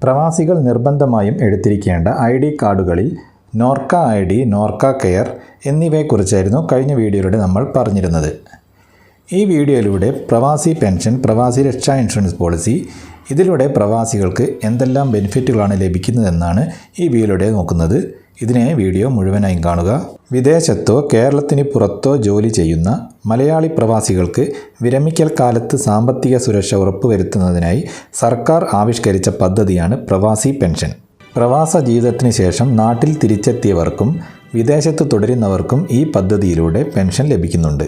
പ്രവാസികൾ നിർബന്ധമായും എടുത്തിരിക്കേണ്ട ID കാർഡുകളിൽ നോർക്ക ID, നോർക്ക കെയർ എന്നിവയെക്കുറിച്ചായിരുന്നു കഴിഞ്ഞ വീഡിയോയിലൂടെ നമ്മൾ പറഞ്ഞിരുന്നത്. ഈ വീഡിയോയിലൂടെ പ്രവാസി പെൻഷൻ, പ്രവാസി രക്ഷാ ഇൻഷുറൻസ് പോളിസി ഇതിലൂടെ പ്രവാസികൾക്ക് എന്തെല്ലാം ബെനിഫിറ്റുകളാണ് ലഭിക്കുന്നതെന്നാണ് ഈ വീഡിയോയിലൂടെ നോക്കുന്നത്. ഇതിനെ വീഡിയോ മുഴുവനായും കാണുക. വിദേശത്തോ കേരളത്തിന് പുറത്തോ ജോലി ചെയ്യുന്ന മലയാളി പ്രവാസികൾക്ക് വിരമിക്കൽ കാലത്ത് സാമ്പത്തിക സുരക്ഷ ഉറപ്പുവരുത്തുന്നതിനായി സർക്കാർ ആവിഷ്കരിച്ച പദ്ധതിയാണ് പ്രവാസി പെൻഷൻ. പ്രവാസ ജീവിതത്തിന് ശേഷം നാട്ടിൽ തിരിച്ചെത്തിയവർക്കും വിദേശത്ത് തുടരുന്നവർക്കും ഈ പദ്ധതിയിലൂടെ പെൻഷൻ ലഭിക്കുന്നുണ്ട്.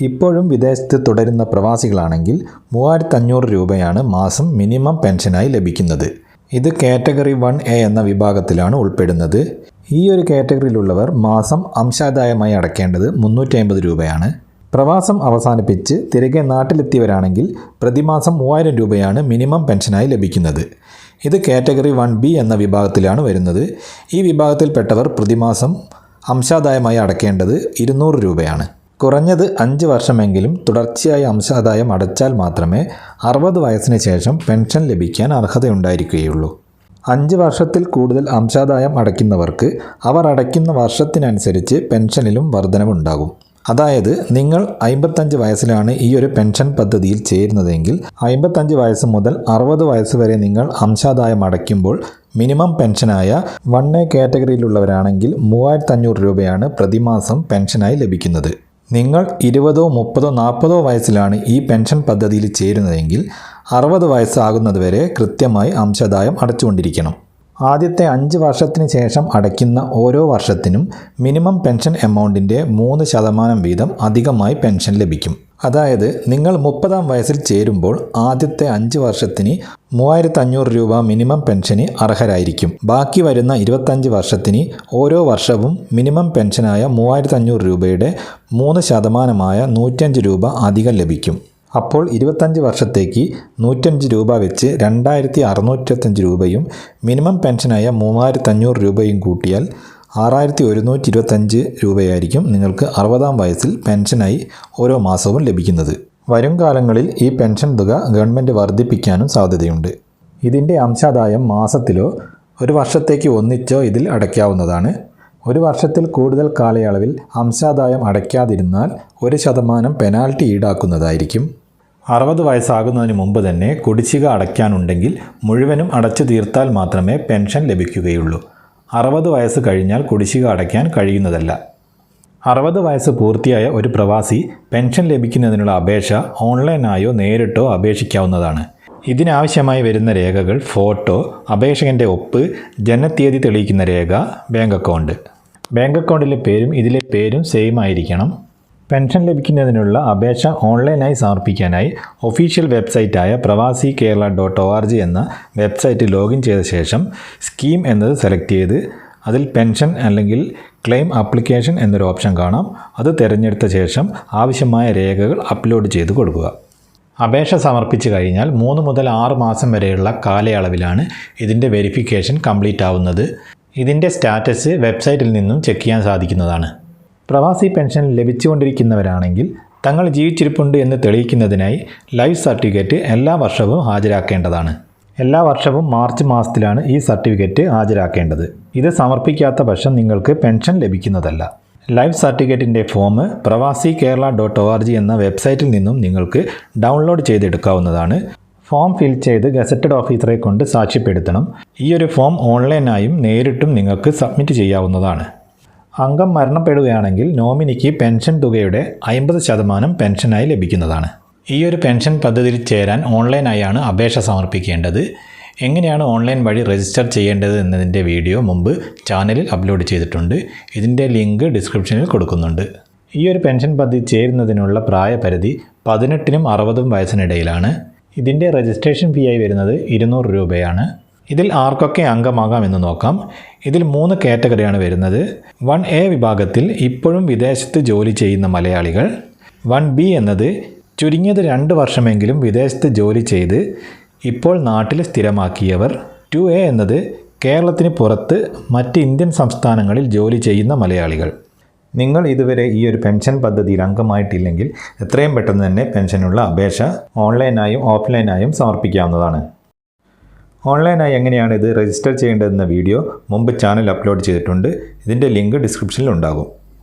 ഇപ്പോഴും വിദേശത്ത് തുടരുന്ന പ്രവാസികളാണെങ്കിൽ 3500 രൂപയാണ് മാസം മിനിമം പെൻഷനായി ലഭിക്കുന്നത്. ഇത് കാറ്റഗറി 1A എന്ന വിഭാഗത്തിലാണ് ഉൾപ്പെടുന്നത്. ഈ ഒരു കാറ്റഗറിയിലുള്ളവർ മാസം അംശാദായമായി അടയ്ക്കേണ്ടത് 350 രൂപയാണ്. പ്രവാസം അവസാനിപ്പിച്ച് തിരികെ നാട്ടിലെത്തിയവരാണെങ്കിൽ പ്രതിമാസം 3000 രൂപയാണ് മിനിമം പെൻഷനായി ലഭിക്കുന്നത്. ഇത് കാറ്റഗറി 1B എന്ന വിഭാഗത്തിലാണ് വരുന്നത്. ഈ വിഭാഗത്തിൽപ്പെട്ടവർ പ്രതിമാസം അംശാദായമായി അടയ്ക്കേണ്ടത് 200 രൂപയാണ്. കുറഞ്ഞത് 5 വർഷമെങ്കിലും തുടർച്ചയായി അംശാദായം അടച്ചാൽ മാത്രമേ 60 വയസ്സിന് ശേഷം പെൻഷൻ ലഭിക്കാൻ അർഹതയുണ്ടായിരിക്കുകയുള്ളൂ. 5 വർഷത്തിൽ കൂടുതൽ അംശാദായം അടയ്ക്കുന്നവർക്ക് അവർ അടയ്ക്കുന്ന വർഷത്തിനനുസരിച്ച് പെൻഷനിലും വർധനവുണ്ടാകും. അതായത് നിങ്ങൾ 55 വയസ്സിലാണ് ഈ ഒരു പെൻഷൻ പദ്ധതിയിൽ ചേരുന്നതെങ്കിൽ 55 വയസ്സ് മുതൽ 60 വയസ്സ് വരെ നിങ്ങൾ അംശാദായം അടയ്ക്കുമ്പോൾ മിനിമം പെൻഷനായ 1A കാറ്റഗറിയിലുള്ളവരാണെങ്കിൽ 3500 രൂപയാണ് പ്രതിമാസം പെൻഷനായി ലഭിക്കുന്നത്. നിങ്ങൾ 20, 30, 40 വയസ്സിലാണ് ഈ പെൻഷൻ പദ്ധതിയിൽ ചേരുന്നതെങ്കിൽ 60 വയസ്സാകുന്നതുവരെ കൃത്യമായി അംശാദായം അടച്ചുകൊണ്ടിരിക്കണം. ആദ്യത്തെ 5 വർഷത്തിന് ശേഷം അടയ്ക്കുന്ന ഓരോ വർഷത്തിനും മിനിമം പെൻഷൻ എമൗണ്ടിൻ്റെ 3% വീതം അധികമായി പെൻഷൻ ലഭിക്കും. അതായത് നിങ്ങൾ 30-ാം വയസ്സിൽ ചേരുമ്പോൾ ആദ്യത്തെ 5 വർഷത്തിന് 3500 രൂപ മിനിമം പെൻഷന് അർഹരായിരിക്കും. ബാക്കി വരുന്ന 25 വർഷത്തിന് ഓരോ വർഷവും മിനിമം പെൻഷനായ 3500 രൂപയുടെ 3%-മായ 105 രൂപ അധികം ലഭിക്കും. അപ്പോൾ 25 വർഷത്തേക്ക് 105 രൂപ വെച്ച് 2625 രൂപയും മിനിമം പെൻഷനായ 3500 രൂപയും കൂട്ടിയാൽ 6125 രൂപയായിരിക്കും നിങ്ങൾക്ക് 60-ാം വയസ്സിൽ പെൻഷനായി ഓരോ മാസവും ലഭിക്കുന്നത്. വരും കാലങ്ങളിൽ ഈ പെൻഷൻ തുക ഗവൺമെൻറ് വർദ്ധിപ്പിക്കാനും സാധ്യതയുണ്ട്. ഇതിൻ്റെ അംശാദായം മാസത്തിലോ ഒരു വർഷത്തേക്ക് ഒന്നിച്ചോ ഇതിൽ അടയ്ക്കാവുന്നതാണ്. ഒരു വർഷത്തിൽ കൂടുതൽ കാലയളവിൽ അംശാദായം അടയ്ക്കാതിരുന്നാൽ 1% പെനാൽറ്റി ഈടാക്കുന്നതായിരിക്കും. 60 വയസ്സാകുന്നതിന് മുമ്പ് തന്നെ കുടിശ്ശിക അടയ്ക്കാനുണ്ടെങ്കിൽ മുഴുവനും അടച്ചു തീർത്താൽ മാത്രമേ പെൻഷൻ ലഭിക്കുകയുള്ളൂ. 60 വയസ്സ് കഴിഞ്ഞാൽ കുടിശ്ശിക അടയ്ക്കാൻ കഴിയുന്നതല്ല. 60 വയസ്സ് പൂർത്തിയായ ഒരു പ്രവാസി പെൻഷൻ ലഭിക്കുന്നതിനുള്ള അപേക്ഷ ഓൺലൈനായോ നേരിട്ടോ അപേക്ഷിക്കാവുന്നതാണ്. ഇതിനാവശ്യമായി വരുന്ന രേഖകൾ ഫോട്ടോ, അപേക്ഷകൻ്റെ ഒപ്പ്, ജനനത്തീയതി തെളിയിക്കുന്ന രേഖ, ബാങ്ക് അക്കൗണ്ട്. ബാങ്ക് അക്കൗണ്ടിലെ പേരും ഇതിലെ പേരും സെയിം ആയിരിക്കണം. പെൻഷൻ ലഭിക്കുന്നതിനുള്ള അപേക്ഷ ഓൺലൈനായി സമർപ്പിക്കാനായി ഒഫീഷ്യൽ വെബ്സൈറ്റായ pravasikerala.org എന്ന വെബ്സൈറ്റ് ലോഗിൻ ചെയ്ത ശേഷം സ്കീം എന്നത് സെലക്ട് ചെയ്ത് അതിൽ പെൻഷൻ അല്ലെങ്കിൽ ക്ലെയിം ആപ്ലിക്കേഷൻ എന്നൊരു ഓപ്ഷൻ കാണാം. അത് തിരഞ്ഞെടുത്ത ശേഷം ആവശ്യമായ രേഖകൾ അപ്ലോഡ് ചെയ്ത് കൊടുക്കുക. അപേക്ഷ സമർപ്പിച്ച് കഴിഞ്ഞാൽ 3 മുതൽ 6 മാസം വരെയുള്ള കാലയളവിലാണ് ഇതിൻ്റെ വെരിഫിക്കേഷൻ കംപ്ലീറ്റ് ആവുന്നത്. ഇതിൻ്റെ സ്റ്റാറ്റസ് വെബ്സൈറ്റിൽ നിന്നും ചെക്ക് ചെയ്യാൻ സാധിക്കുന്നതാണ്. പ്രവാസി പെൻഷൻ ലഭിച്ചുകൊണ്ടിരിക്കുന്നവരാണെങ്കിൽ തങ്ങൾ ജീവിച്ചിരിപ്പുണ്ട് എന്ന് തെളിയിക്കുന്നതിനായി ലൈഫ് സർട്ടിഫിക്കറ്റ് എല്ലാ വർഷവും ഹാജരാക്കേണ്ടതാണ്. എല്ലാ വർഷവും മാർച്ച് മാസത്തിലാണ് ഈ സർട്ടിഫിക്കറ്റ് ഹാജരാക്കേണ്ടത്. ഇത് സമർപ്പിക്കാത്ത പക്ഷം നിങ്ങൾക്ക് പെൻഷൻ ലഭിക്കുന്നതല്ല. ലൈഫ് സർട്ടിഫിക്കറ്റിൻ്റെ ഫോം pravasikerala.org എന്ന വെബ്സൈറ്റിൽ നിന്നും നിങ്ങൾക്ക് ഡൗൺലോഡ് ചെയ്തെടുക്കാവുന്നതാണ്. ഫോം ഫിൽ ചെയ്ത് ഗസറ്റഡ് ഓഫീസറെ കൊണ്ട് സാക്ഷ്യപ്പെടുത്തണം. ഈ ഒരു ഫോം ഓൺലൈനായും നേരിട്ടും നിങ്ങൾക്ക് സബ്മിറ്റ് ചെയ്യാവുന്നതാണ്. അംഗം മരണപ്പെടുകയാണെങ്കിൽ നോമിനിക്ക് പെൻഷൻ തുകയുടെ 50% പെൻഷനായി ലഭിക്കുന്നതാണ്. ഈ ഒരു പെൻഷൻ പദ്ധതിയിൽ ചേരാൻ ഓൺലൈനായാണ് അപേക്ഷ സമർപ്പിക്കേണ്ടത്. എങ്ങനെയാണ് ഓൺലൈൻ വഴി രജിസ്റ്റർ ചെയ്യേണ്ടത് എന്നതിൻ്റെ വീഡിയോ മുമ്പ് ചാനലിൽ അപ്ലോഡ് ചെയ്തിട്ടുണ്ട്. ഇതിൻ്റെ ലിങ്ക് ഡിസ്ക്രിപ്ഷനിൽ കൊടുക്കുന്നുണ്ട്. ഈ ഒരു പെൻഷൻ പദ്ധതി ചേരുന്നതിനുള്ള പ്രായപരിധി 18-നും 60 വയസ്സിനിടയിലാണ്. ഇതിൻ്റെ രജിസ്ട്രേഷൻ ഫീ ആയി വരുന്നത് 200 രൂപയാണ്. ഇതിൽ ആർക്കൊക്കെ അംഗമാകാമെന്ന് നോക്കാം. ഇതിൽ 3 കാറ്റഗറിയാണ് വരുന്നത്. 1A വിഭാഗത്തിൽ ഇപ്പോഴും വിദേശത്ത് ജോലി ചെയ്യുന്ന മലയാളികൾ. 1B എന്നത് ചുരുങ്ങിയത് 2 വർഷമെങ്കിലും വിദേശത്ത് ജോലി ചെയ്ത് ഇപ്പോൾ നാട്ടിൽ സ്ഥിരമാക്കിയവർ. 2A എന്നത് കേരളത്തിന് പുറത്ത് മറ്റ് ഇന്ത്യൻ സംസ്ഥാനങ്ങളിൽ ജോലി ചെയ്യുന്ന മലയാളികൾ. നിങ്ങൾ ഇതുവരെ ഈ ഒരു പെൻഷൻ പദ്ധതിയിൽ അംഗമായിട്ടില്ലെങ്കിൽ എത്രയും പെട്ടെന്ന് തന്നെ പെൻഷനുള്ള അപേക്ഷ ഓൺലൈനായും ഓഫ്ലൈനായും സമർപ്പിക്കാവുന്നതാണ്. ഓൺലൈനായി എങ്ങനെയാണ് ഇത് രജിസ്റ്റർ ചെയ്യേണ്ടതെന്ന വീഡിയോ മുമ്പ് ചാനൽ അപ്ലോഡ് ചെയ്തിട്ടുണ്ട്. ഇതിൻ്റെ ലിങ്ക് ഡിസ്ക്രിപ്ഷനിൽ ഉണ്ടാകും.